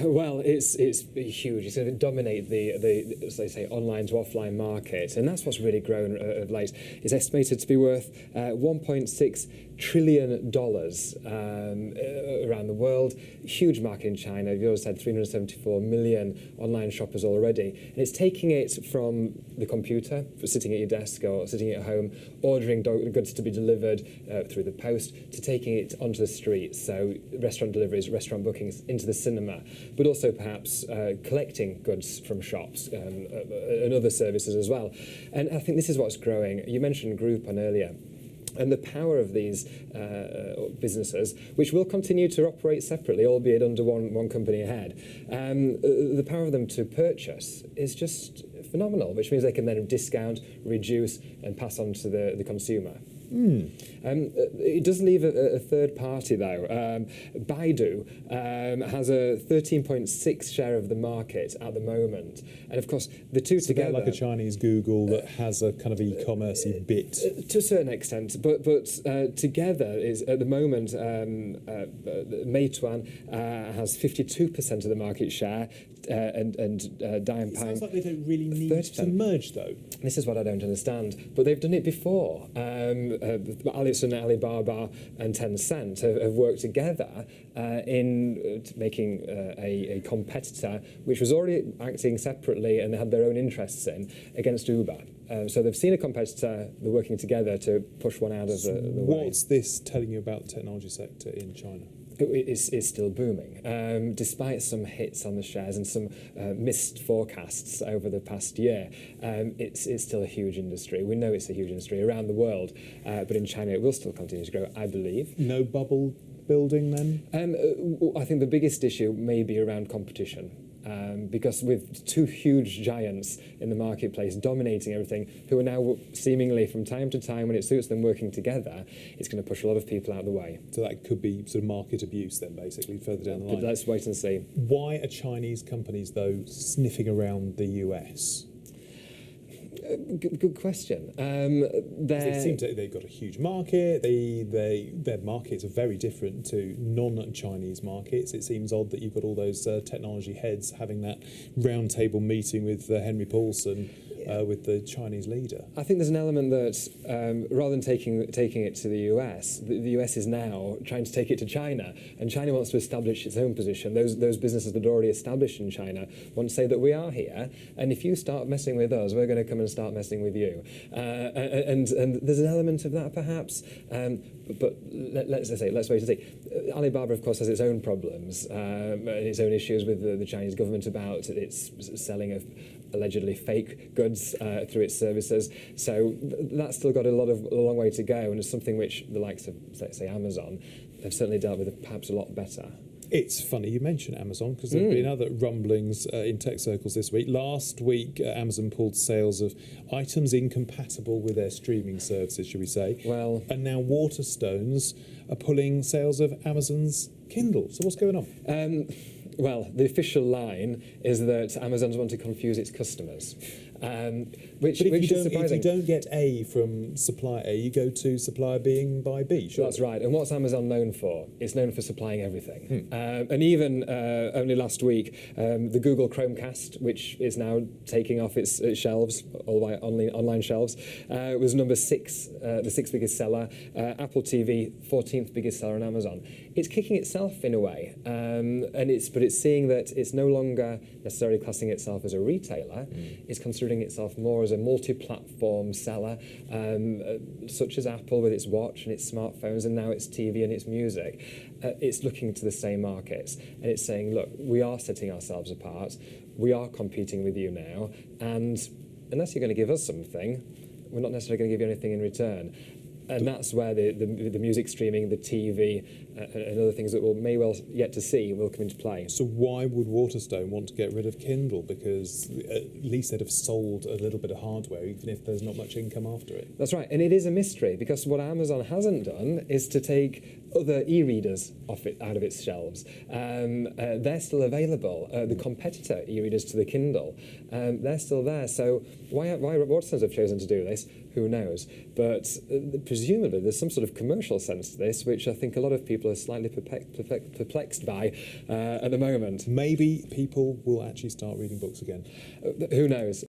Well, it's huge. It's going to dominate the as they say, online to offline market, and that's what's really grown of late. It's estimated to be worth $1.6 trillion around the world. Huge market in China. You've always had 374 million online shoppers already, and it's taking it from the computer, for sitting at your desk or sitting at home, ordering goods to be delivered through the post, to taking it onto the street. So restaurant deliveries, restaurant bookings, into the cinema, but also perhaps collecting goods from shops and other services as well. And I think this is what's growing. You mentioned Groupon earlier. And the power of these businesses, which will continue to operate separately, albeit under one company ahead, the power of them to purchase is just phenomenal, which means they can then discount, reduce, and pass on to the consumer. It does leave a third party, though. Baidu has a 13.6% share of the market at the moment. And of course, the two together... like a Chinese Google that has a kind of e-commerce-y bit. To a certain extent. But together is, at the moment, Meituan has 52% of the market share, and Dianping... It sounds like they don't really need 30%. To merge, though. This is what I don't understand. But they've done it before. Alibaba and Tencent have worked together in making a competitor which was already acting separately and they had their own interests in against Uber. So they've seen a competitor, they're working together to push one out of the way. What's this telling you about the technology sector in China? It's still booming, despite some hits on the shares and some missed forecasts over the past year. It's still a huge industry. We know it's a huge industry around the world, but in China it will still continue to grow, I believe. No bubble building then? I think the biggest issue may be around competition. Because with two huge giants in the marketplace dominating everything, who are now seemingly from time to time, when it suits them, working together, it's going to push a lot of people out of the way. So that could be sort of market abuse then, basically, further down the line. But let's wait and see. Why are Chinese companies, though, sniffing around the US? Good question. They seem to, they've got a huge market. Their markets are very different to non-Chinese markets. It seems odd that you've got all those technology heads having that roundtable meeting with Henry Paulson. With the Chinese leader. I think there's an element that rather than taking it to the US, the US is now trying to take it to China, and China wants to establish its own position. Those businesses that are already established in China want to say that we are here, and if you start messing with us, we're going to come and start messing with you. And there's an element of that perhaps. But let's wait and see. Alibaba, of course, has its own problems and its own issues with the Chinese government about its selling of allegedly fake goods through its services. So that's still got a long way to go, and it's something which the likes of, let's say, Amazon have certainly dealt with perhaps a lot better. It's funny you mention Amazon, because there have been other rumblings in tech circles this week. Last week, Amazon pulled sales of items incompatible with their streaming services, should we say. Well, and now Waterstones are pulling sales of Amazon's Kindle. So what's going on? Well, the official line is that Amazon want to confuse its customers, which is surprising. If you don't get A from supplier A, you go to supplier B by B, sure. That's right. And what's Amazon known for? It's known for supplying everything. And even only last week, the Google Chromecast, which is now taking off its shelves, all the way online shelves, was number 6, the 6th biggest seller. Apple TV, 14th biggest seller on Amazon. It's kicking itself in a way, but it's seeing that it's no longer necessarily classing itself as a retailer. It's considering itself more as a multi-platform seller, such as Apple with its watch and its smartphones, and now its TV and its music. It's looking to the same markets, and it's saying, look, we are setting ourselves apart. We are competing with you now, and unless you're going to give us something, we're not necessarily going to give you anything in return. And that's where the music streaming, the TV, and other things that we may well yet to see will come into play. So why would Waterstone want to get rid of Kindle? Because at least they'd have sold a little bit of hardware, even if there's not much income after it. That's right, and it is a mystery, because what Amazon hasn't done is to take other e-readers out of its shelves. They're still available. The competitor e-readers to the Kindle, they're still there. So why Watsons have chosen to do this, who knows? But presumably there's some sort of commercial sense to this, which I think a lot of people are slightly perplexed by at the moment. Maybe people will actually start reading books again. Who knows?